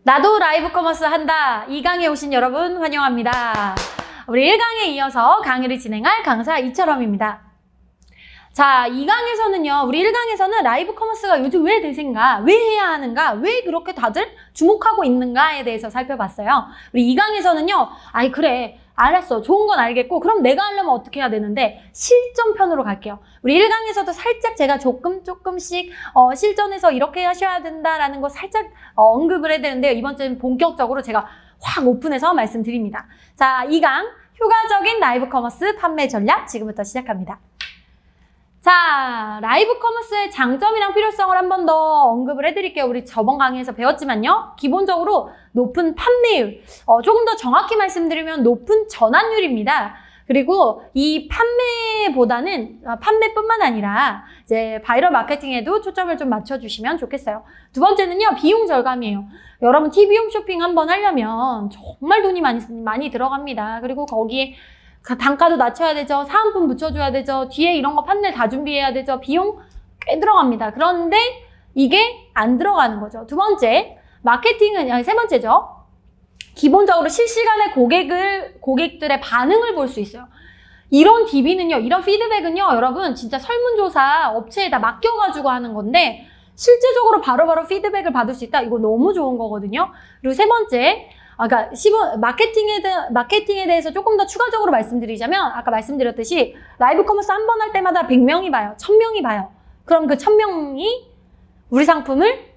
나도 라이브 커머스 한다. 2강에 오신 여러분 환영합니다. 우리 1강에 이어서 강의를 진행할 강사 이철엄입니다. 자, 2강에서는요, 우리 1강에서는 라이브 커머스가 요즘 왜 대세인가, 왜 해야 하는가, 왜 그렇게 다들 주목하고 있는가에 대해서 살펴봤어요. 우리 2강에서는요, 아이, 그래, 알았어. 좋은 건 알겠고, 그럼 내가 하려면 어떻게 해야 되는데, 실전편으로 갈게요. 우리 1강에서도 살짝 제가 조금씩, 실전에서 이렇게 하셔야 된다라는 거 살짝 언급을 해야 되는데요. 이번 주는 본격적으로 제가 확 오픈해서 말씀드립니다. 자, 2강, 효과적인 라이브 커머스 판매 전략 지금부터 시작합니다. 자, 라이브 커머스의 장점이랑 필요성을 한 번 더 언급을 해드릴게요. 우리 저번 강의에서 배웠지만요. 기본적으로 높은 판매율, 조금 더 정확히 말씀드리면 높은 전환율입니다. 그리고 이 판매보다는 판매뿐만 아니라 이제 바이럴 마케팅에도 초점을 좀 맞춰주시면 좋겠어요. 두 번째는요, 비용 절감이에요. 여러분 TV홈 쇼핑 한번 하려면 정말 돈이 많이 들어갑니다. 그리고 거기에 단가도 낮춰야 되죠. 사은품 붙여줘야 되죠. 뒤에 이런 거 판넬 다 준비해야 되죠. 비용 꽤 들어갑니다. 그런데 이게 안 들어가는 거죠. 두 번째, 마케팅은, 세 번째죠. 기본적으로 실시간에 고객들의 반응을 볼 수 있어요. 이런 DB는요, 이런 피드백은요, 여러분 진짜 설문조사 업체에다 맡겨가지고 하는 건데 실제적으로 바로바로 피드백을 받을 수 있다? 이거 너무 좋은 거거든요. 그리고 세 번째, 그러니까 마케팅에 대해서 조금 더 추가적으로 말씀드리자면 아까 말씀드렸듯이 라이브 커머스 한 번 할 때마다 100명이 봐요. 1000명이 봐요. 그럼 그 1000명이 우리 상품을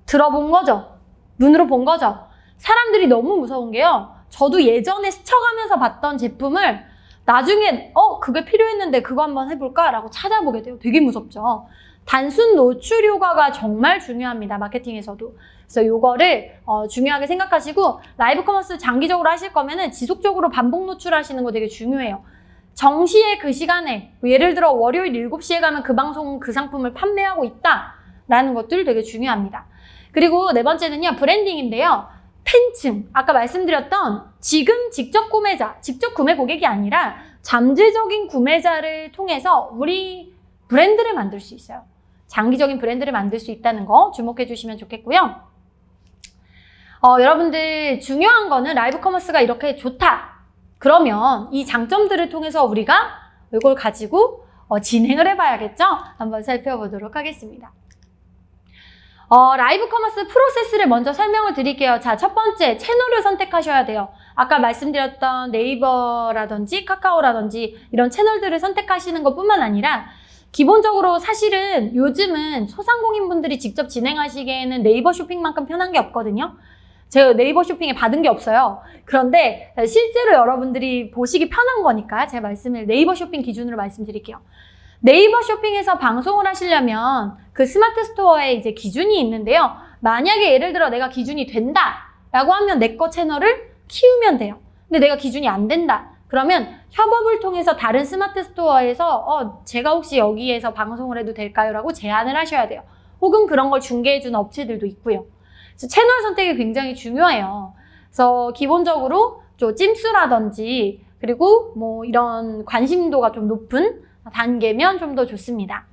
들어본 거죠. 눈으로 본 거죠. 사람들이 너무 무서운 게요. 저도 예전에 스쳐가면서 봤던 제품을 나중에 그게 필요했는데 그거 한번 해볼까? 라고 찾아보게 돼요. 되게 무섭죠. 단순 노출 효과가 정말 중요합니다. 마케팅에서도. 그래서 요거를 중요하게 생각하시고 라이브 커머스 장기적으로 하실 거면은 지속적으로 반복 노출하시는 거 되게 중요해요. 정시에 그 시간에 예를 들어 월요일 7시에 가면 그 방송 그 상품을 판매하고 있다라는 것들 되게 중요합니다. 그리고 네 번째는요. 브랜딩인데요. 팬층, 아까 말씀드렸던 지금 직접 구매자, 직접 구매 고객이 아니라 잠재적인 구매자를 통해서 우리 브랜드를 만들 수 있어요. 장기적인 브랜드를 만들 수 있다는 거 주목해 주시면 좋겠고요. 여러분들 중요한 거는 라이브 커머스가 이렇게 좋다. 그러면 이 장점들을 통해서 우리가 이걸 가지고 진행을 해봐야겠죠? 한번 살펴보도록 하겠습니다. 라이브 커머스 프로세스를 먼저 설명을 드릴게요. 자, 첫 번째, 채널을 선택하셔야 돼요. 아까 말씀드렸던 네이버라든지 카카오라든지 이런 채널들을 선택하시는 것뿐만 아니라 기본적으로 사실은 요즘은 소상공인분들이 직접 진행하시기에는 네이버 쇼핑만큼 편한 게 없거든요. 제가 네이버 쇼핑에 받은 게 없어요. 그런데 실제로 여러분들이 보시기 편한 거니까 제가 네이버 쇼핑 기준으로 말씀드릴게요. 네이버 쇼핑에서 방송을 하시려면 그 스마트 스토어에 이제 기준이 있는데요. 만약에 예를 들어 내가 기준이 된다라고 하면 내 거 채널을 키우면 돼요. 근데 내가 기준이 안 된다. 그러면 협업을 통해서 다른 스마트 스토어에서 제가 혹시 여기에서 방송을 해도 될까요? 라고 제안을 하셔야 돼요. 혹은 그런 걸 중개해주는 업체들도 있고요. 그래서 채널 선택이 굉장히 중요해요. 그래서 기본적으로 좀 찜수라든지 그리고 뭐 이런 관심도가 좀 높은 단계면 좀 더 좋습니다.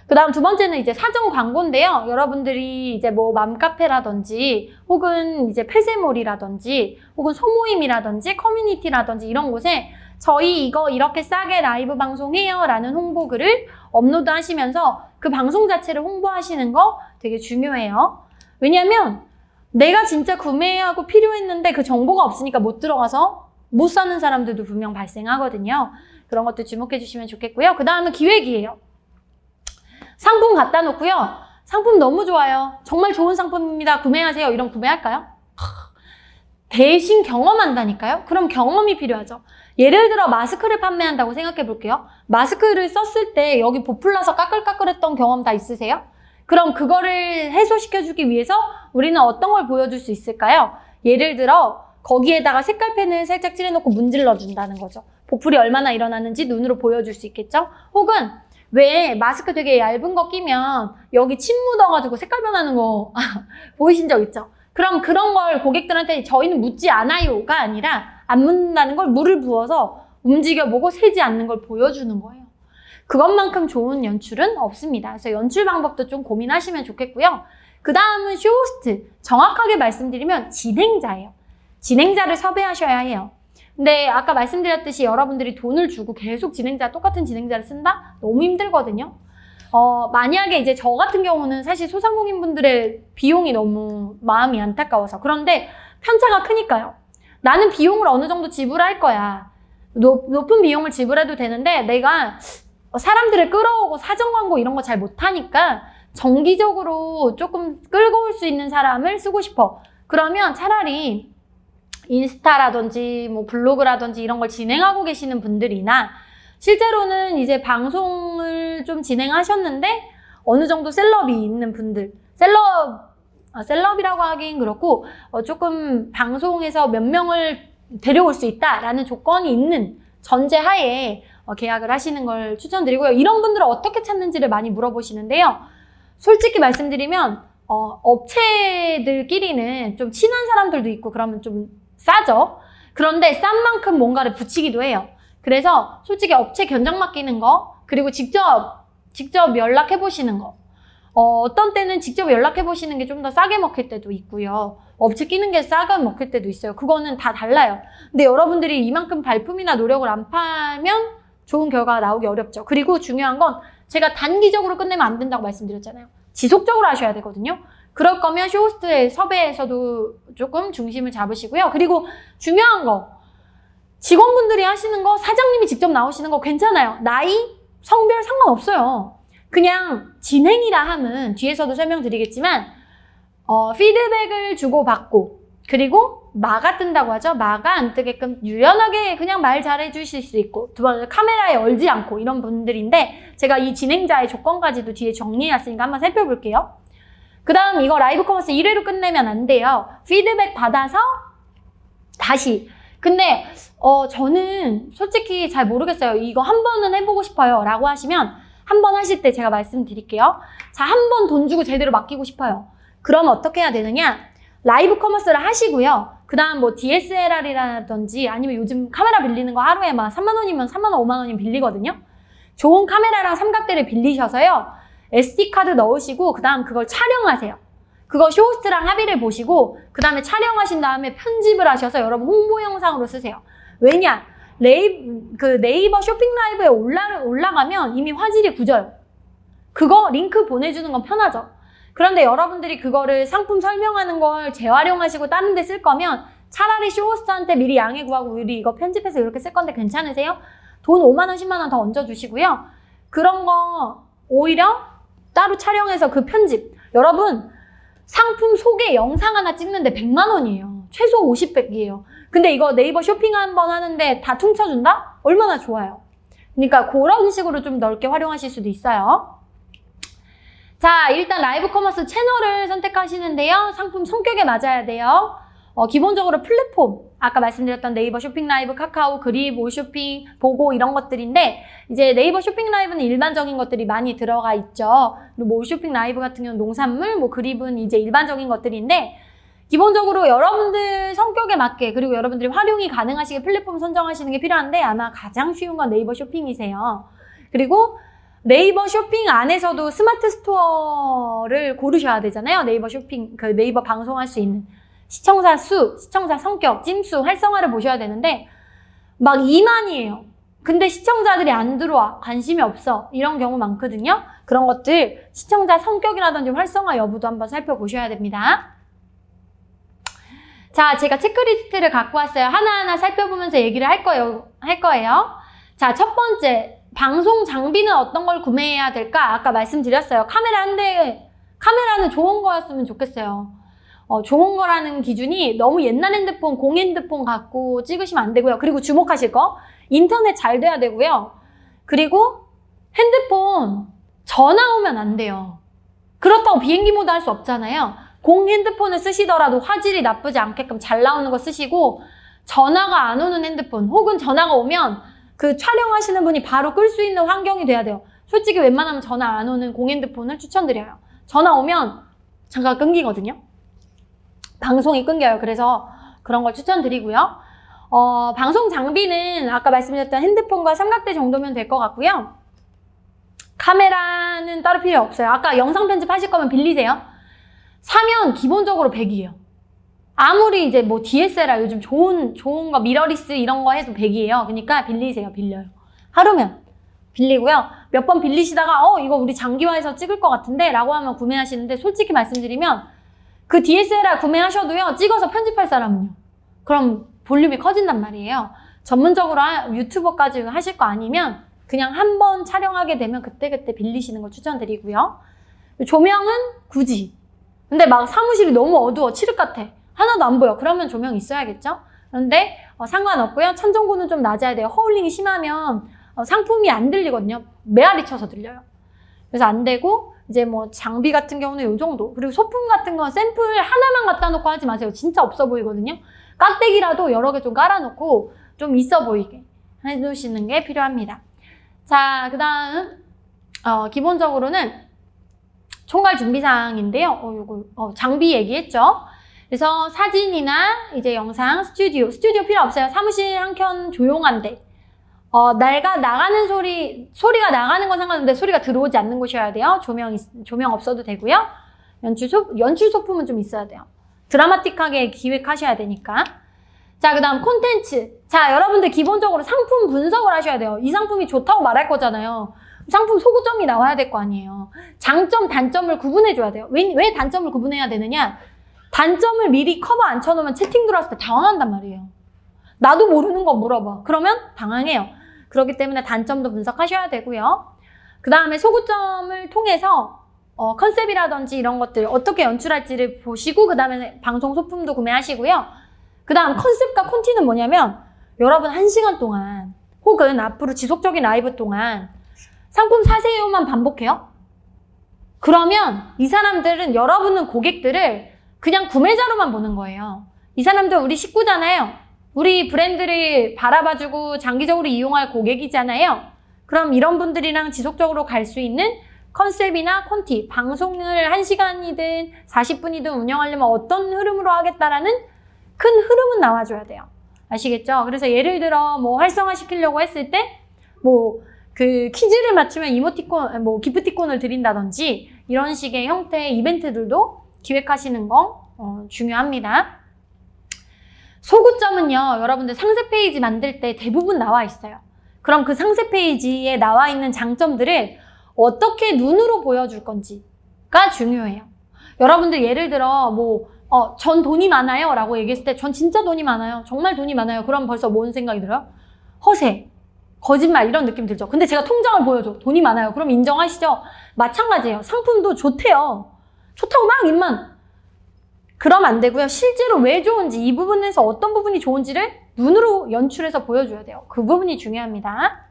그 다음 두 번째는 이제 사전 광고인데요. 여러분들이 이제 뭐 맘카페라든지 혹은 이제 폐쇄몰이라든지 혹은 소모임이라든지 커뮤니티라든지 이런 곳에 저희 이거 이렇게 싸게 라이브 방송해요 라는 홍보글을 업로드 하시면서 그 방송 자체를 홍보하시는 거 되게 중요해요. 왜냐면 내가 진짜 구매하고 필요했는데 그 정보가 없으니까 못 들어가서 못 사는 사람들도 분명 발생하거든요. 그런 것도 주목해 주시면 좋겠고요. 그 다음은 기획이에요. 상품 갖다 놓고요. 상품 너무 좋아요. 정말 좋은 상품입니다. 구매하세요. 이런 구매할까요? 대신 경험한다니까요? 그럼 경험이 필요하죠. 예를 들어 마스크를 판매한다고 생각해 볼게요. 마스크를 썼을 때 여기 보풀나서 까끌까끌했던 경험 다 있으세요? 그럼 그거를 해소시켜주기 위해서 우리는 어떤 걸 보여줄 수 있을까요? 예를 들어 거기에다가 색깔펜을 살짝 칠해놓고 문질러 준다는 거죠. 보풀이 얼마나 일어나는지 눈으로 보여줄 수 있겠죠? 혹은 왜 마스크 되게 얇은 거 끼면 여기 침 묻어가지고 색깔 변하는 거 보이신 적 있죠? 그럼 그런 걸 고객들한테 저희는 묻지 않아요가 아니라 안 묻는다는 걸 물을 부어서 움직여보고 새지 않는 걸 보여주는 거예요. 그것만큼 좋은 연출은 없습니다. 그래서 연출 방법도 좀 고민하시면 좋겠고요. 그 다음은 쇼호스트. 정확하게 말씀드리면 진행자예요. 진행자를 섭외하셔야 해요. 근데 아까 말씀드렸듯이 여러분들이 돈을 주고 계속 똑같은 진행자를 쓴다? 너무 힘들거든요. 만약에 이제 저 같은 경우는 사실 소상공인분들의 비용이 너무 마음이 안타까워서. 그런데 편차가 크니까요. 나는 비용을 어느 정도 지불할 거야. 높은 비용을 지불해도 되는데 내가 사람들을 끌어오고 사전 광고 이런 거 잘 못하니까 정기적으로 조금 끌고 올 수 있는 사람을 쓰고 싶어. 그러면 차라리 인스타라든지 뭐 블로그라든지 이런 걸 진행하고 계시는 분들이나 실제로는 이제 방송을 좀 진행하셨는데 어느 정도 셀럽이 있는 분들, 셀럽이라고 하긴 그렇고 조금 방송에서 몇 명을 데려올 수 있다라는 조건이 있는 전제하에 계약을 하시는 걸 추천드리고요. 이런 분들은 어떻게 찾는지를 많이 물어보시는데요. 솔직히 말씀드리면 업체들끼리는 좀 친한 사람들도 있고 그러면 좀 싸죠. 그런데 싼 만큼 뭔가를 붙이기도 해요. 그래서 솔직히 업체 견적 맡기는 거, 그리고 직접 연락해 보시는 거. 어떤 때는 직접 연락해 보시는 게 좀 더 싸게 먹힐 때도 있고요. 업체 끼는 게 싸게 먹힐 때도 있어요. 그거는 다 달라요. 근데 여러분들이 이만큼 발품이나 노력을 안 팔면 좋은 결과가 나오기 어렵죠. 그리고 중요한 건 제가 단기적으로 끝내면 안 된다고 말씀드렸잖아요. 지속적으로 하셔야 되거든요. 그럴 거면 쇼호스트의 섭외에서도 조금 중심을 잡으시고요. 그리고 중요한 거, 직원분들이 하시는 거, 사장님이 직접 나오시는 거 괜찮아요. 나이, 성별 상관없어요. 그냥 진행이라 함은 뒤에서도 설명드리겠지만 피드백을 주고받고 그리고 마가 뜬다고 하죠. 마가 안 뜨게끔 유연하게 그냥 말 잘해주실 수 있고 두 번째 카메라에 얼지 않고 이런 분들인데 제가 이 진행자의 조건까지도 뒤에 정리해놨으니까 한번 살펴볼게요. 그 다음 이거 라이브 커머스 1회로 끝내면 안 돼요. 피드백 받아서 다시. 근데 저는 솔직히 잘 모르겠어요. 이거 한 번은 해보고 싶어요 라고 하시면 한 번 하실 때 제가 말씀드릴게요. 자, 한 번 돈 주고 제대로 맡기고 싶어요. 그러면 어떻게 해야 되느냐? 라이브 커머스를 하시고요. 그 다음 뭐 DSLR이라든지 아니면 요즘 카메라 빌리는 거 하루에 막 3만 원이면 3만 원, 5만 원이면 빌리거든요. 좋은 카메라랑 삼각대를 빌리셔서요. SD카드 넣으시고 그 다음 그걸 촬영하세요. 그거 쇼호스트랑 합의를 보시고 그 다음에 촬영하신 다음에 편집을 하셔서 여러분 홍보 영상으로 쓰세요. 왜냐? 네이버 쇼핑 라이브에 올라가면 이미 화질이 굳어요. 그거 링크 보내주는 건 편하죠. 그런데 여러분들이 그거를 상품 설명하는 걸 재활용하시고 다른 데 쓸 거면 차라리 쇼호스트한테 미리 양해 구하고 우리 이거 편집해서 이렇게 쓸 건데 괜찮으세요? 돈 5만 원, 10만 원 더 얹어주시고요. 그런 거 오히려 따로 촬영해서 그 편집. 여러분 상품 소개 영상 하나 찍는데 100만 원이에요. 최소 50백이에요. 근데 이거 네이버 쇼핑 한번 하는데 다 퉁쳐준다? 얼마나 좋아요. 그러니까 그런 식으로 좀 넓게 활용하실 수도 있어요. 자, 일단 라이브 커머스 채널을 선택하시는데요. 상품 성격에 맞아야 돼요. 기본적으로 플랫폼, 아까 말씀드렸던 네이버 쇼핑 라이브, 카카오, 그립, 올쇼핑, 보고 이런 것들인데 이제 네이버 쇼핑 라이브는 일반적인 것들이 많이 들어가 있죠. 그리고 뭐 올쇼핑 라이브 같은 경우는 농산물, 뭐 그립은 이제 일반적인 것들인데 기본적으로 여러분들 성격에 맞게 그리고 여러분들이 활용이 가능하시게 플랫폼 선정하시는 게 필요한데 아마 가장 쉬운 건 네이버 쇼핑이세요. 그리고 네이버 쇼핑 안에서도 스마트 스토어를 고르셔야 되잖아요. 네이버 쇼핑, 그 네이버 방송할 수 있는 시청자 수, 시청자 성격, 찜수, 활성화를 보셔야 되는데 막 2만이에요. 근데 시청자들이 안 들어와. 관심이 없어. 이런 경우 많거든요. 그런 것들 시청자 성격이라든지 활성화 여부도 한번 살펴보셔야 됩니다. 자, 제가 체크리스트를 갖고 왔어요. 하나하나 살펴보면서 얘기를 할 거예요. 자, 첫 번째. 방송 장비는 어떤 걸 구매해야 될까? 아까 말씀드렸어요. 카메라 한 대, 카메라는 좋은 거였으면 좋겠어요. 좋은 거라는 기준이 너무 옛날 핸드폰, 공핸드폰 갖고 찍으시면 안 되고요. 그리고 주목하실 거, 인터넷 잘 돼야 되고요. 그리고 핸드폰 전화 오면 안 돼요. 그렇다고 비행기 모드 할 수 없잖아요. 공핸드폰을 쓰시더라도 화질이 나쁘지 않게끔 잘 나오는 거 쓰시고 전화가 안 오는 핸드폰 혹은 전화가 오면 그 촬영하시는 분이 바로 끌 수 있는 환경이 돼야 돼요. 솔직히 웬만하면 전화 안 오는 공핸드폰을 추천드려요. 전화 오면 잠깐 끊기거든요. 방송이 끊겨요. 그래서 그런 걸 추천드리고요. 방송 장비는 아까 말씀드렸던 핸드폰과 삼각대 정도면 될 것 같고요. 카메라는 따로 필요 없어요. 아까 영상 편집하실 거면 빌리세요. 사면 기본적으로 100이에요. 아무리 이제 뭐 DSLR 요즘 좋은 거 미러리스 이런 거 해도 100이에요. 그러니까 빌리세요. 빌려요. 하루면 빌리고요. 몇 번 빌리시다가 이거 우리 장기화해서 찍을 것 같은데 라고 하면 구매하시는데 솔직히 말씀드리면 그 DSLR 구매하셔도요. 찍어서 편집할 사람은요. 그럼 볼륨이 커진단 말이에요. 전문적으로 유튜버까지 하실 거 아니면 그냥 한 번 촬영하게 되면 그때그때 빌리시는 걸 추천드리고요. 조명은 굳이. 근데 막 사무실이 너무 어두워. 칠흑 같아. 하나도 안 보여. 그러면 조명 있어야겠죠? 그런데 상관없고요. 천정고는 좀 낮아야 돼요. 허울링이 심하면 상품이 안 들리거든요. 메아리 쳐서 들려요. 그래서 안 되고 이제 뭐 장비 같은 경우는 이 정도. 그리고 소품 같은 건 샘플 하나만 갖다 놓고 하지 마세요. 진짜 없어 보이거든요. 깍대기라도 여러 개 좀 깔아놓고 좀 있어 보이게 해주시는 게 필요합니다. 자, 그 다음 기본적으로는 총괄 준비사항인데요. 요거 장비 얘기했죠. 그래서 사진이나 이제 영상, 스튜디오 필요 없어요. 사무실 한 켠 조용한데 내가 나가는 소리가 나가는 건 상관없는데 소리가 들어오지 않는 곳이어야 돼요. 조명 없어도 되고요. 연출 소품은 좀 있어야 돼요. 드라마틱하게 기획하셔야 되니까. 자, 그 다음 콘텐츠. 자, 여러분들 기본적으로 상품 분석을 하셔야 돼요. 이 상품이 좋다고 말할 거잖아요. 상품 소구점이 나와야 될 거 아니에요. 장점, 단점을 구분해줘야 돼요. 왜 단점을 구분해야 되느냐? 단점을 미리 커버 안 쳐놓으면 채팅 들어왔을 때 당황한단 말이에요. 나도 모르는 거 물어봐. 그러면 당황해요. 그렇기 때문에 단점도 분석하셔야 되고요. 그 다음에 소구점을 통해서 컨셉이라든지 이런 것들 어떻게 연출할지를 보시고 그 다음에 방송 소품도 구매하시고요. 그 다음 컨셉과 콘티는 뭐냐면 여러분 1시간 동안 혹은 앞으로 지속적인 라이브 동안 상품 사세요만 반복해요. 그러면 이 사람들은 여러분은 고객들을 그냥 구매자로만 보는 거예요. 이 사람들 우리 식구잖아요. 우리 브랜드를 바라봐주고 장기적으로 이용할 고객이잖아요. 그럼 이런 분들이랑 지속적으로 갈 수 있는 컨셉이나 콘티, 방송을 1시간이든 40분이든 운영하려면 어떤 흐름으로 하겠다라는 큰 흐름은 나와줘야 돼요. 아시겠죠? 그래서 예를 들어 뭐 활성화시키려고 했을 때 뭐 그 퀴즈를 맞추면 이모티콘, 뭐 기프티콘을 드린다든지 이런 식의 형태의 이벤트들도 기획하시는 거 중요합니다. 소구점은요, 여러분들 상세 페이지 만들 때 대부분 나와 있어요. 그럼 그 상세 페이지에 나와 있는 장점들을 어떻게 눈으로 보여줄 건지가 중요해요. 여러분들 예를 들어 전 돈이 많아요 라고 얘기했을 때 전 진짜 돈이 많아요. 정말 돈이 많아요. 그럼 벌써 뭔 생각이 들어요? 허세, 거짓말 이런 느낌 들죠. 근데 제가 통장을 보여줘. 돈이 많아요. 그럼 인정하시죠? 마찬가지예요. 상품도 좋대요. 좋다고 막 입만. 그러면 안 되고요. 실제로 왜 좋은지, 이 부분에서 어떤 부분이 좋은지를 눈으로 연출해서 보여줘야 돼요. 그 부분이 중요합니다.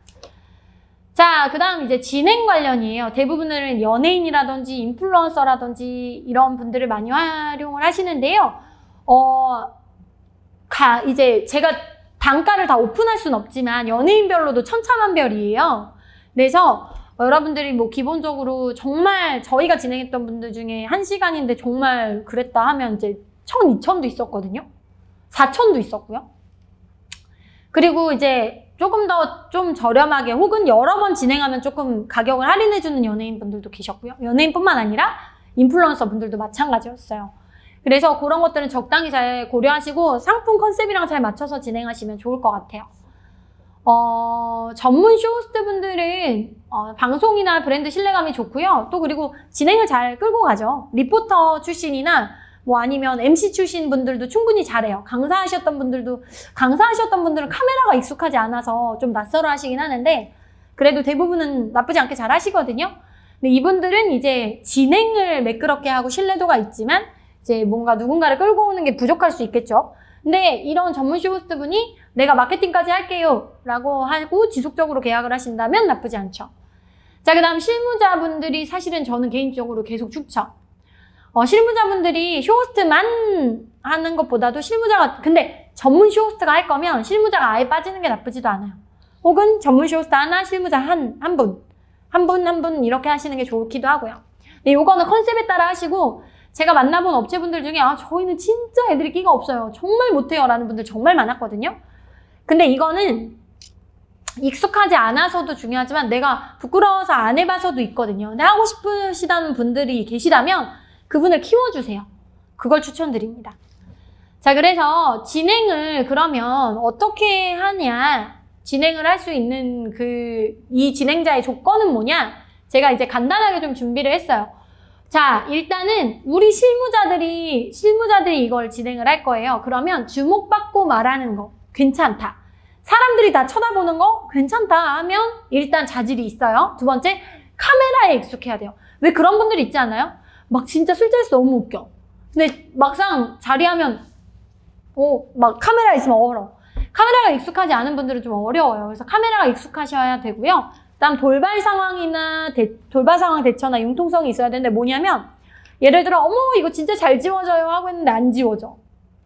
자, 그 다음 이제 진행 관련이에요. 대부분은 연예인이라든지 인플루언서라든지 이런 분들을 많이 활용을 하시는데요. 이제 제가 단가를 다 오픈할 수는 없지만 연예인별로도 천차만별이에요. 그래서 여러분들이 뭐 기본적으로 정말 저희가 진행했던 분들 중에 1시간인데 정말 그랬다 하면 이제 1,000, 2,000도 있었거든요. 4,000도 있었고요. 그리고 이제 조금 더 좀 저렴하게 혹은 여러 번 진행하면 조금 가격을 할인해주는 연예인 분들도 계셨고요. 연예인뿐만 아니라 인플루언서 분들도 마찬가지였어요. 그래서 그런 것들은 적당히 잘 고려하시고 상품 컨셉이랑 잘 맞춰서 진행하시면 좋을 것 같아요. 전문 쇼호스트 분들은 방송이나 브랜드 신뢰감이 좋고요. 또 그리고 진행을 잘 끌고 가죠. 리포터 출신이나 뭐 아니면 MC 출신 분들도 충분히 잘해요. 강사하셨던 분들은 카메라가 익숙하지 않아서 좀 낯설어 하시긴 하는데 그래도 대부분은 나쁘지 않게 잘 하시거든요. 근데 이분들은 이제 진행을 매끄럽게 하고 신뢰도가 있지만 이제 뭔가 누군가를 끌고 오는 게 부족할 수 있겠죠. 근데 이런 전문 쇼호스트 분이 내가 마케팅까지 할게요 라고 하고 지속적으로 계약을 하신다면 나쁘지 않죠. 자, 그 다음 실무자분들이 사실은 저는 개인적으로 계속 추천. 실무자분들이 쇼호스트만 하는 것보다도 근데 전문 쇼호스트가 할 거면 실무자가 아예 빠지는 게 나쁘지도 않아요. 혹은 전문 쇼호스트 하나, 실무자 한 분 이렇게 하시는 게 좋기도 하고요. 근데 요거는 컨셉에 따라 하시고 제가 만나본 업체분들 중에 저희는 진짜 애들이 끼가 없어요. 정말 못해요 라는 분들 정말 많았거든요. 근데 이거는 익숙하지 않아서도 중요하지만 내가 부끄러워서 안 해봐서도 있거든요. 근데 하고 싶으시다는 분들이 계시다면 그분을 키워주세요. 그걸 추천드립니다. 자, 그래서 진행을 그러면 어떻게 하냐? 진행을 할 수 있는 이 진행자의 조건은 뭐냐? 제가 이제 간단하게 좀 준비를 했어요. 자, 일단은 우리 실무자들이 이걸 진행을 할 거예요. 그러면 주목받고 말하는 거 괜찮다. 사람들이 다 쳐다보는 거 괜찮다 하면 일단 자질이 있어요. 두 번째, 카메라에 익숙해야 돼요. 왜 그런 분들이 있지 않아요? 막 진짜 술자리에서 너무 웃겨. 근데 막상 자리하면 막 카메라 있으면 얼어. 카메라가 익숙하지 않은 분들은 좀 어려워요. 그래서 카메라가 익숙하셔야 되고요. 그다음 돌발 상황 대처나 융통성이 있어야 되는데 뭐냐면 예를 들어 어머 이거 진짜 잘 지워져요 하고 했는데 안 지워져.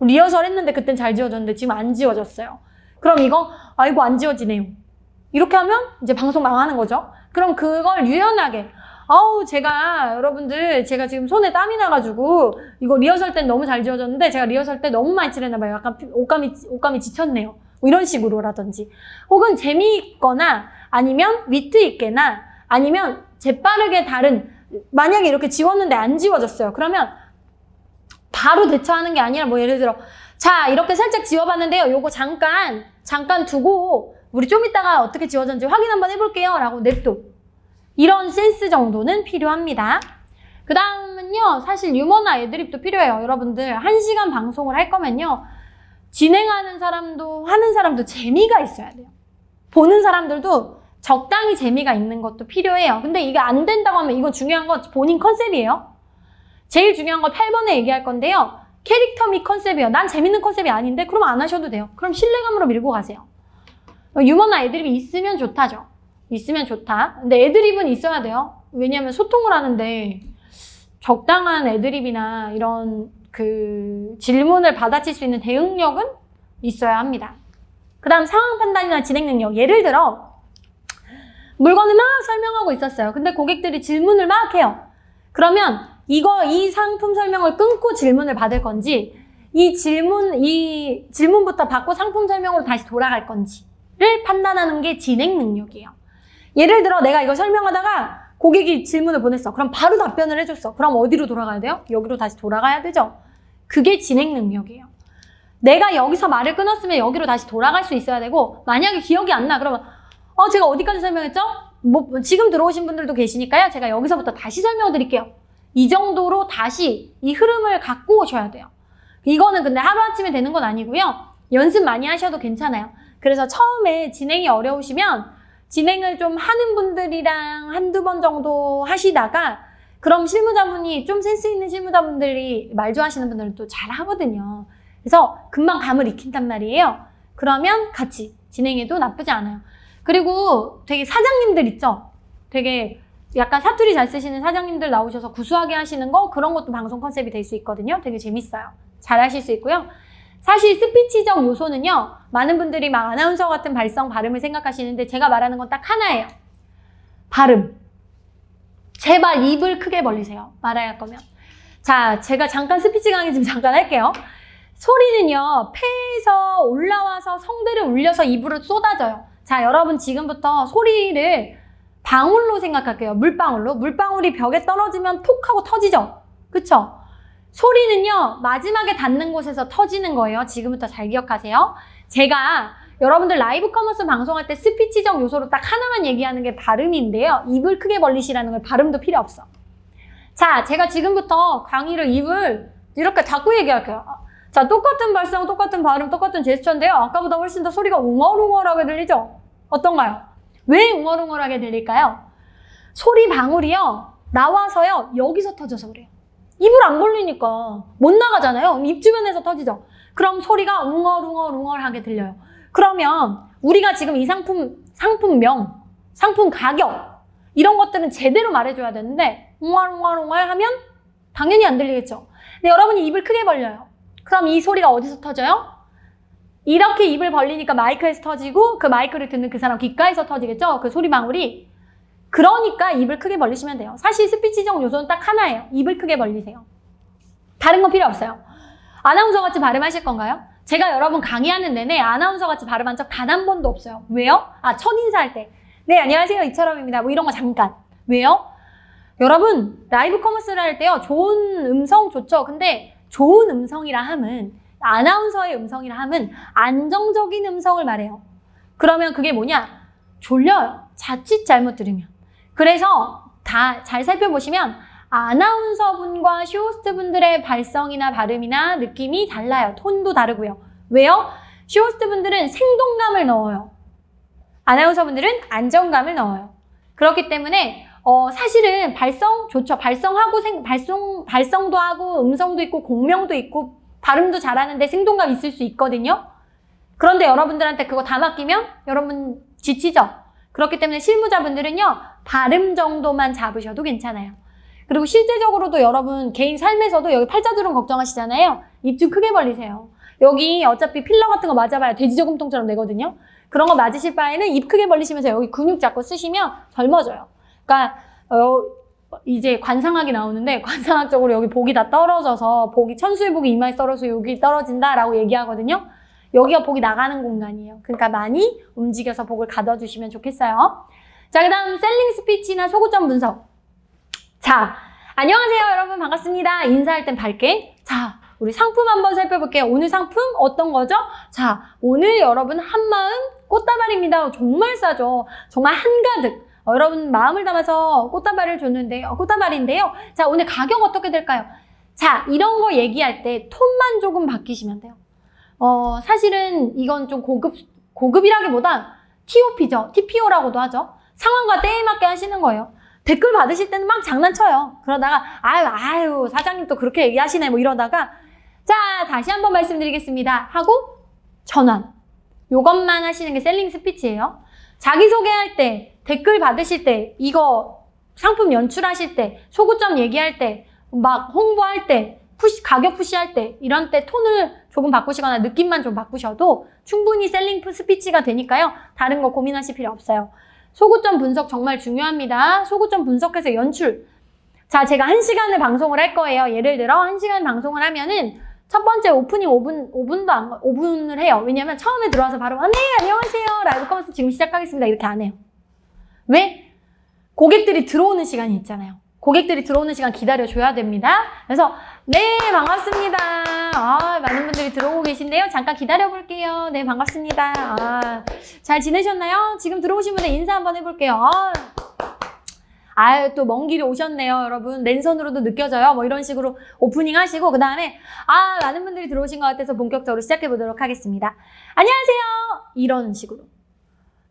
리허설 했는데 그땐 잘 지워졌는데 지금 안 지워졌어요. 그럼 이거 아이고 안 지워지네요. 이렇게 하면 이제 방송 망하는 거죠. 그럼 그걸 유연하게 여러분들 제가 지금 손에 땀이 나가지고 이거 리허설 땐 너무 잘 지워졌는데 제가 리허설 때 너무 많이 칠했나봐요. 약간 옷감이 지쳤네요. 뭐 이런 식으로라든지 혹은 재미있거나 아니면 위트 있게나 아니면 재빠르게 만약에 이렇게 지웠는데 안 지워졌어요. 그러면 바로 대처하는 게 아니라 뭐 예를 들어 자 이렇게 살짝 지워봤는데요. 요거 잠깐 두고 우리 좀 이따가 어떻게 지워졌는지 확인 한번 해볼게요 라고 냅둬. 이런 센스 정도는 필요합니다. 그 다음은요, 사실 유머나 애드립도 필요해요. 여러분들 1시간 방송을 할 거면요, 진행하는 사람도 하는 사람도 재미가 있어야 돼요. 보는 사람들도 적당히 재미가 있는 것도 필요해요. 근데 이게 안 된다고 하면 이건 중요한 건 본인 컨셉이에요. 제일 중요한 건 8번에 얘기할 건데요. 캐릭터 및 컨셉이에요. 난 재밌는 컨셉이 아닌데 그럼 안 하셔도 돼요. 그럼 신뢰감으로 밀고 가세요. 유머나 애드립이 있으면 좋다죠. 있으면 좋다. 근데 애드립은 있어야 돼요. 왜냐하면 소통을 하는데 적당한 애드립이나 이런 질문을 받아칠 수 있는 대응력은 있어야 합니다. 그 다음 상황 판단이나 진행 능력. 예를 들어 물건을 막 설명하고 있었어요. 근데 고객들이 질문을 막 해요. 그러면 이 상품 설명을 끊고 질문을 받을 건지 이 질문부터 받고 상품 설명으로 다시 돌아갈 건지를 판단하는 게 진행 능력이에요. 예를 들어 내가 이거 설명하다가 고객이 질문을 보냈어. 그럼 바로 답변을 해줬어. 그럼 어디로 돌아가야 돼요? 여기로 다시 돌아가야 되죠. 그게 진행 능력이에요. 내가 여기서 말을 끊었으면 여기로 다시 돌아갈 수 있어야 되고 만약에 기억이 안 나. 그러면 제가 어디까지 설명했죠? 지금 들어오신 분들도 계시니까요. 제가 여기서부터 다시 설명드릴게요. 이 정도로 다시 이 흐름을 갖고 오셔야 돼요. 이거는 근데 하루아침에 되는 건 아니고요. 연습 많이 하셔도 괜찮아요. 그래서 처음에 진행이 어려우시면 진행을 좀 하는 분들이랑 한두 번 정도 하시다가 그럼 실무자분이 좀 센스 있는 실무자분들이 말 좋아하시는 분들은 또 잘 하거든요. 그래서 금방 감을 익힌단 말이에요. 그러면 같이 진행해도 나쁘지 않아요. 그리고 되게 사장님들 있죠? 되게 약간 사투리 잘 쓰시는 사장님들 나오셔서 구수하게 하시는 거 그런 것도 방송 컨셉이 될 수 있거든요. 되게 재밌어요. 잘 하실 수 있고요. 사실 스피치적 요소는요. 많은 분들이 막 아나운서 같은 발음을 생각하시는데 제가 말하는 건 딱 하나예요. 발음. 제발 입을 크게 벌리세요. 말해야 할 거면. 자, 제가 잠깐 스피치 강의 좀 잠깐 할게요. 소리는요. 폐에서 올라와서 성대를 울려서 입으로 쏟아져요. 자, 여러분 지금부터 소리를 방울로 생각할게요. 물방울로. 물방울이 벽에 떨어지면 톡 하고 터지죠? 그쵸? 소리는요. 마지막에 닿는 곳에서 터지는 거예요. 지금부터 잘 기억하세요. 제가 여러분들 라이브 커머스 방송할 때 스피치적 요소로 딱 하나만 얘기하는 게 발음인데요. 입을 크게 벌리시라는 걸 발음도 필요 없어. 자, 제가 지금부터 강의를 입을 이렇게 닫고 얘기할게요. 자, 똑같은 발성, 똑같은 발음, 똑같은 제스처인데요. 아까보다 훨씬 더 소리가 웅얼웅얼하게 들리죠? 어떤가요? 왜 웅얼웅얼하게 들릴까요? 소리 방울이요. 나와서요. 여기서 터져서 그래요. 입을 안 벌리니까 못 나가잖아요. 입 주변에서 터지죠. 그럼 소리가 웅얼웅얼하게 들려요. 그러면 우리가 지금 이 상품명, 상품 가격 이런 것들은 제대로 말해줘야 되는데 웅얼웅얼 하면 당연히 안 들리겠죠. 근데 여러분이 입을 크게 벌려요. 그럼 이 소리가 어디서 터져요? 이렇게 입을 벌리니까 마이크에서 터지고 그 마이크를 듣는 그 사람 귓가에서 터지겠죠? 그 소리 방울이. 그러니까 입을 크게 벌리시면 돼요. 사실 스피치적 요소는 딱 하나예요. 입을 크게 벌리세요. 다른 건 필요 없어요. 아나운서 같이 발음하실 건가요? 제가 여러분 강의하는 내내 아나운서 같이 발음한 적 단 한 번도 없어요. 왜요? 첫인사할 때. 네, 안녕하세요. 이철엄입니다. 뭐 이런 거 잠깐. 왜요? 여러분, 라이브 커머스를 할 때요. 좋은 음성 좋죠. 근데 좋은 음성이라 함은, 아나운서의 음성이라 함은 안정적인 음성을 말해요. 그러면 그게 뭐냐? 졸려요. 자칫 잘못 들으면. 그래서 다 잘 살펴보시면 아나운서분과 쇼호스트분들의 발성이나 발음이나 느낌이 달라요. 톤도 다르고요. 왜요? 쇼호스트분들은 생동감을 넣어요. 아나운서분들은 안정감을 넣어요. 그렇기 때문에 사실은 발성 좋죠. 발성하고 발성도 하고 음성도 있고 공명도 있고 발음도 잘하는데 생동감 있을 수 있거든요. 그런데 여러분들한테 그거 다 맡기면 여러분 지치죠. 그렇기 때문에 실무자분들은요. 발음 정도만 잡으셔도 괜찮아요. 그리고 실제적으로도 여러분 개인 삶에서도 여기 팔자주름 걱정하시잖아요. 입 좀 크게 벌리세요. 여기 어차피 필러 같은 거 맞아봐야 돼지저금통처럼 되거든요. 그런 거 맞으실 바에는 입 크게 벌리시면서 여기 근육 잡고 쓰시면 젊어져요. 그러니까 이제 관상학이 나오는데 관상학적으로 여기 복이 다 떨어져서 복이 천술복이 이마에 떨어져서 여기 떨어진다라고 얘기하거든요. 여기가 복이 나가는 공간이에요. 그러니까 많이 움직여서 복을 가둬주시면 좋겠어요. 자, 그 다음 셀링 스피치나 소구점 분석. 자, 안녕하세요 여러분 반갑습니다. 인사할 땐 밝게. 자, 우리 상품 한번 살펴볼게요. 오늘 상품 어떤 거죠? 자, 오늘 여러분 한마음 꽃다발입니다. 정말 싸죠. 정말 한가득. 여러분 마음을 담아서 꽃다발을 줬는데요. 꽃다발인데요. 자, 오늘 가격 어떻게 될까요? 자, 이런 거 얘기할 때 톤만 조금 바뀌시면 돼요. 사실은 이건 좀 고급이라기보다 TOP죠. TPO라고도 하죠. 상황과 때에 맞게 하시는 거예요. 댓글 받으실 때는 막 장난쳐요. 그러다가 아유 사장님 또 그렇게 얘기하시네 뭐 이러다가 자 다시 한번 말씀드리겠습니다 하고 전환. 요것만 하시는 게 셀링 스피치예요. 자기소개할 때, 댓글 받으실 때, 이거 상품 연출하실 때, 소구점 얘기할 때, 막 홍보할 때, 가격 푸시할 때 이런 때 톤을 조금 바꾸시거나 느낌만 좀 바꾸셔도 충분히 셀링 스피치가 되니까요. 다른 거 고민하실 필요 없어요. 소구점 분석 정말 중요합니다. 소구점 분석해서 연출. 자, 제가 1시간을 방송을 할 거예요. 예를 들어 1시간 방송을 하면은 첫 번째 오프닝 5분을 해요. 왜냐면 처음에 들어와서 바로 네, 안녕하세요. 라이브 커머스 지금 시작하겠습니다. 이렇게 안 해요. 왜? 고객들이 들어오는 시간이 있잖아요. 고객들이 들어오는 시간 기다려줘야 됩니다. 그래서 네, 반갑습니다. 많은 분들이 들어오고 계신데요. 잠깐 기다려볼게요. 네, 반갑습니다. 잘 지내셨나요? 지금 들어오신 분들 인사 한번 해볼게요. 또 먼 길이 오셨네요, 여러분. 랜선으로도 느껴져요. 뭐 이런 식으로 오프닝 하시고, 그 다음에, 많은 분들이 들어오신 것 같아서 본격적으로 시작해보도록 하겠습니다. 안녕하세요! 이런 식으로.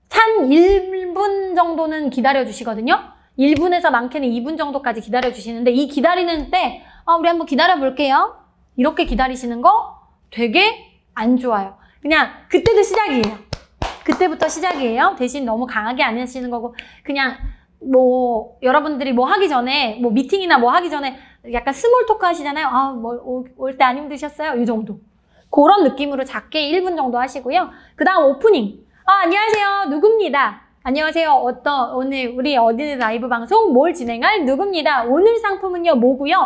한 1분 정도는 기다려주시거든요. 1분에서 많게는 2분 정도까지 기다려주시는데, 이 기다리는 때, 우리 한번 기다려볼게요. 이렇게 기다리시는 거 되게 안 좋아요. 그냥 그때도 시작이에요. 그때부터 시작이에요. 대신 너무 강하게 안 하시는 거고, 그냥 뭐 여러분들이 뭐 하기 전에 뭐 미팅이나 뭐 하기 전에 약간 스몰 토크 하시잖아요. 뭐 올 때 안 힘드셨어요? 이 정도. 그런 느낌으로 작게 1분 정도 하시고요. 그 다음 오프닝. 안녕하세요. 누굽니다. 안녕하세요. 오늘 우리 어디는 라이브 방송 뭘 진행할 누굽니다. 오늘 상품은요 뭐고요?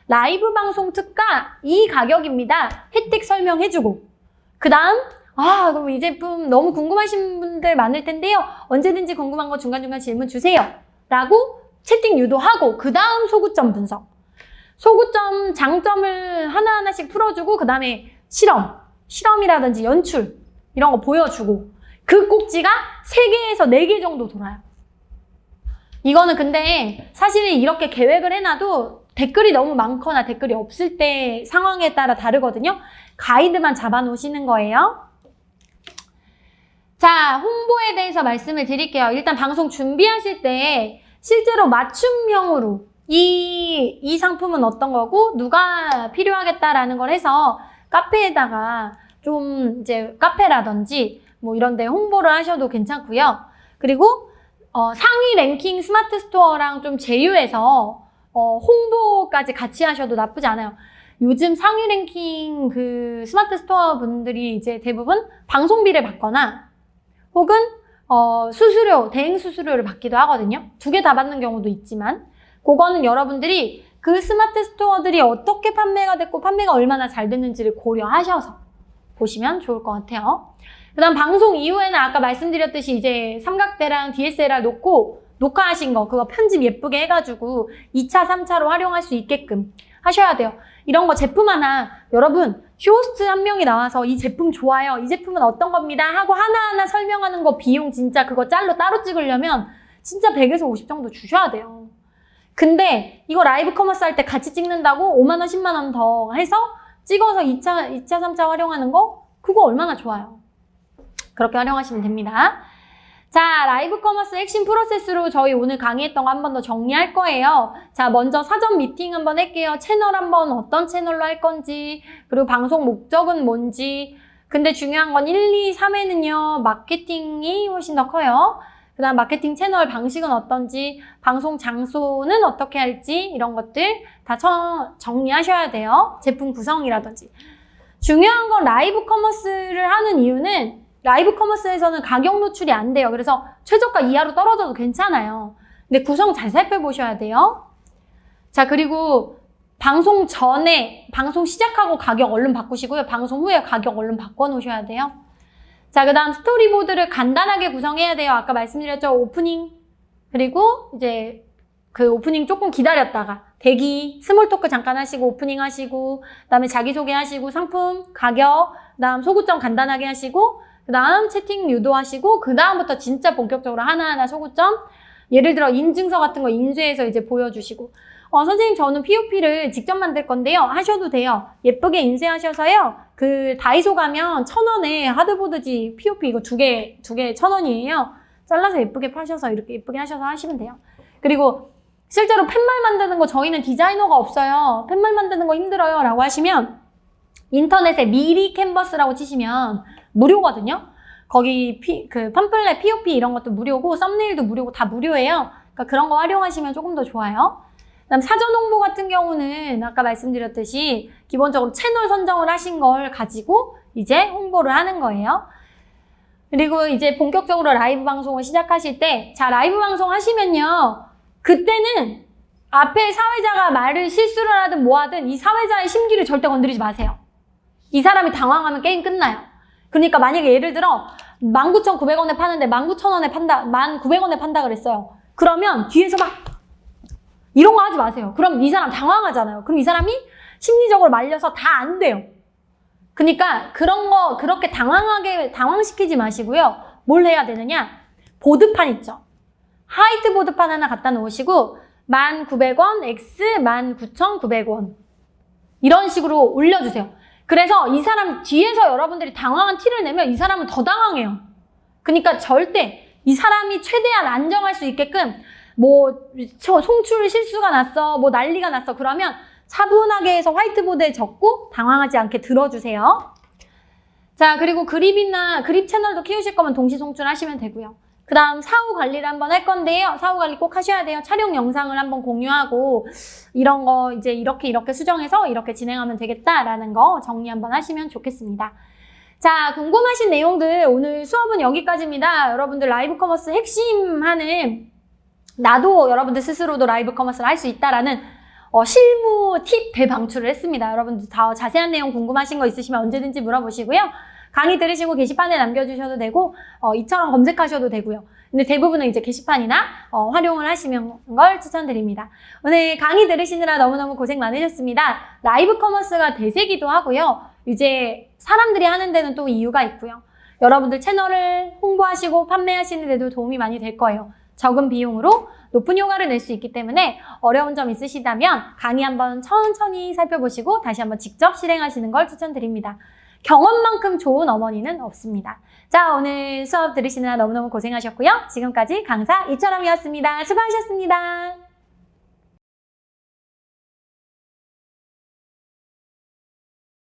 라이브 방송 특가 이 가격입니다. 혜택 설명해주고. 그 다음 그럼 이 제품 너무 궁금하신 분들 많을 텐데요. 언제든지 궁금한 거 중간중간 질문 주세요. 라고 채팅 유도하고 그 다음 소구점 분석. 소구점 장점을 하나하나씩 풀어주고 그 다음에 실험이라든지 연출 이런 거 보여주고 그 꼭지가 3개에서 4개 정도 돌아요. 이거는 근데 사실 이렇게 계획을 해놔도 댓글이 너무 많거나 댓글이 없을 때 상황에 따라 다르거든요. 가이드만 잡아놓으시는 거예요. 자, 홍보에 대해서 말씀을 드릴게요. 일단 방송 준비하실 때 실제로 맞춤형으로 이 상품은 어떤 거고 누가 필요하겠다라는 걸 해서 카페에다가 좀 이제 카페라든지 뭐 이런 데 홍보를 하셔도 괜찮고요. 그리고 상위 랭킹 스마트 스토어랑 좀 제휴해서 홍보까지 같이 하셔도 나쁘지 않아요. 요즘 상위 랭킹 그 스마트 스토어 분들이 이제 대부분 방송비를 받거나 혹은 대행 수수료를 받기도 하거든요. 2개 다 받는 경우도 있지만 그거는 여러분들이 그 스마트 스토어들이 어떻게 판매가 됐고 판매가 얼마나 잘 됐는지를 고려하셔서 보시면 좋을 것 같아요. 그 다음 방송 이후에는 아까 말씀드렸듯이 이제 삼각대랑 DSLR 놓고 녹화하신 거 그거 편집 예쁘게 해가지고 2차, 3차로 활용할 수 있게끔 하셔야 돼요. 이런 거 제품 하나 여러분 쇼호스트 한 명이 나와서 이 제품 좋아요. 이 제품은 어떤 겁니다. 하고 하나하나 설명하는 거 비용 진짜 그거 짤로 따로 찍으려면 진짜 100에서 50 정도 주셔야 돼요. 근데 이거 라이브 커머스 할 때 같이 찍는다고 5만 원, 10만 원 더 해서 찍어서 2차, 3차 활용하는 거 그거 얼마나 좋아요. 그렇게 활용하시면 됩니다. 자, 라이브 커머스 핵심 프로세스로 저희 오늘 강의했던 거 한 번 더 정리할 거예요. 자, 먼저 사전 미팅 한번 할게요. 채널 한번 어떤 채널로 할 건지, 그리고 방송 목적은 뭔지. 근데 중요한 건 1, 2, 3회는요, 마케팅이 훨씬 더 커요. 그 다음 마케팅 채널 방식은 어떤지, 방송 장소는 어떻게 할지, 이런 것들 다 정리하셔야 돼요. 제품 구성이라든지. 중요한 건 라이브 커머스를 하는 이유는 라이브 커머스에서는 가격 노출이 안 돼요. 그래서 최저가 이하로 떨어져도 괜찮아요. 근데 구성 잘 살펴보셔야 돼요. 자, 그리고 방송 전에, 방송 시작하고 가격 얼른 바꾸시고요. 방송 후에 가격 얼른 바꿔놓으셔야 돼요. 자, 그 다음 스토리보드를 간단하게 구성해야 돼요. 아까 말씀드렸죠. 오프닝. 그리고 이제 그 오프닝 조금 기다렸다가 대기, 스몰 토크 잠깐 하시고 오프닝 하시고 그 다음에 자기소개 하시고 상품, 가격, 그 다음 소구점 간단하게 하시고 그 다음 채팅 유도하시고 그 다음부터 진짜 본격적으로 하나하나 소구점 예를 들어 인증서 같은 거 인쇄해서 이제 보여주시고 선생님 저는 POP를 직접 만들 건데요. 하셔도 돼요. 예쁘게 인쇄하셔서요. 그 다이소 가면 1,000원에 하드보드지 POP 이거 두 개 1,000원이에요. 잘라서 예쁘게 파셔서 이렇게 예쁘게 하셔서 하시면 돼요. 그리고 실제로 팻말 만드는 거 저희는 디자이너가 없어요. 팻말 만드는 거 힘들어요 라고 하시면 인터넷에 미리 캔버스라고 치시면 무료거든요. 거기 그 팜플렛, POP 이런 것도 무료고 썸네일도 무료고 다 무료예요. 그러니까 그런 거 활용하시면 조금 더 좋아요. 그다음 사전 홍보 같은 경우는 아까 말씀드렸듯이 기본적으로 채널 선정을 하신 걸 가지고 이제 홍보를 하는 거예요. 그리고 이제 본격적으로 라이브 방송을 시작하실 때 자, 라이브 방송 하시면요. 그때는 앞에 사회자가 말을 실수를 하든 뭐 하든 이 사회자의 심기를 절대 건드리지 마세요. 이 사람이 당황하면 게임 끝나요. 그러니까 만약에 예를 들어 19,900원에 파는데 19,000원에 판다, 1,900원에 판다 그랬어요. 그러면 뒤에서 막 이런 거 하지 마세요. 그럼 이 사람 당황하잖아요. 그럼 이 사람이 심리적으로 말려서 다 안 돼요. 그러니까 그런 거 그렇게 당황시키지 마시고요. 뭘 해야 되느냐? 보드판 있죠. 화이트 보드판 하나 갖다 놓으시고 1,900원, X 19,900원 이런 식으로 올려주세요. 그래서 이 사람 뒤에서 여러분들이 당황한 티를 내면 이 사람은 더 당황해요. 그러니까 절대 이 사람이 최대한 안정할 수 있게끔 뭐 송출 실수가 났어, 뭐 난리가 났어 그러면 차분하게 해서 화이트보드에 적고 당황하지 않게 들어주세요. 자, 그리고 그립 채널도 키우실 거면 동시 송출하시면 되고요. 그 다음 사후 관리를 한번 할 건데요. 사후 관리 꼭 하셔야 돼요. 촬영 영상을 한번 공유하고 이런 거 이제 이렇게 수정해서 이렇게 진행하면 되겠다라는 거 정리 한번 하시면 좋겠습니다. 자, 궁금하신 내용들 오늘 수업은 여기까지입니다. 여러분들 라이브 커머스 핵심하는 나도 여러분들 스스로도 라이브 커머스를 할 수 있다라는 실무 팁 대방출을 했습니다. 여러분들 더 자세한 내용 궁금하신 거 있으시면 언제든지 물어보시고요. 강의 들으시고 게시판에 남겨주셔도 되고 이처럼 검색하셔도 되고요. 근데 대부분은 이제 게시판이나 활용을 하시는 걸 추천드립니다. 오늘 강의 들으시느라 너무너무 고생 많으셨습니다. 라이브 커머스가 대세기도 하고요. 이제 사람들이 하는 데는 또 이유가 있고요. 여러분들 채널을 홍보하시고 판매하시는 데도 도움이 많이 될 거예요. 적은 비용으로 높은 효과를 낼 수 있기 때문에 어려운 점 있으시다면 강의 한번 천천히 살펴보시고 다시 한번 직접 실행하시는 걸 추천드립니다. 경험만큼 좋은 어머니는 없습니다. 자, 오늘 수업 들으시느라 너무너무 고생하셨고요. 지금까지 강사 이철엄이었습니다. 수고하셨습니다.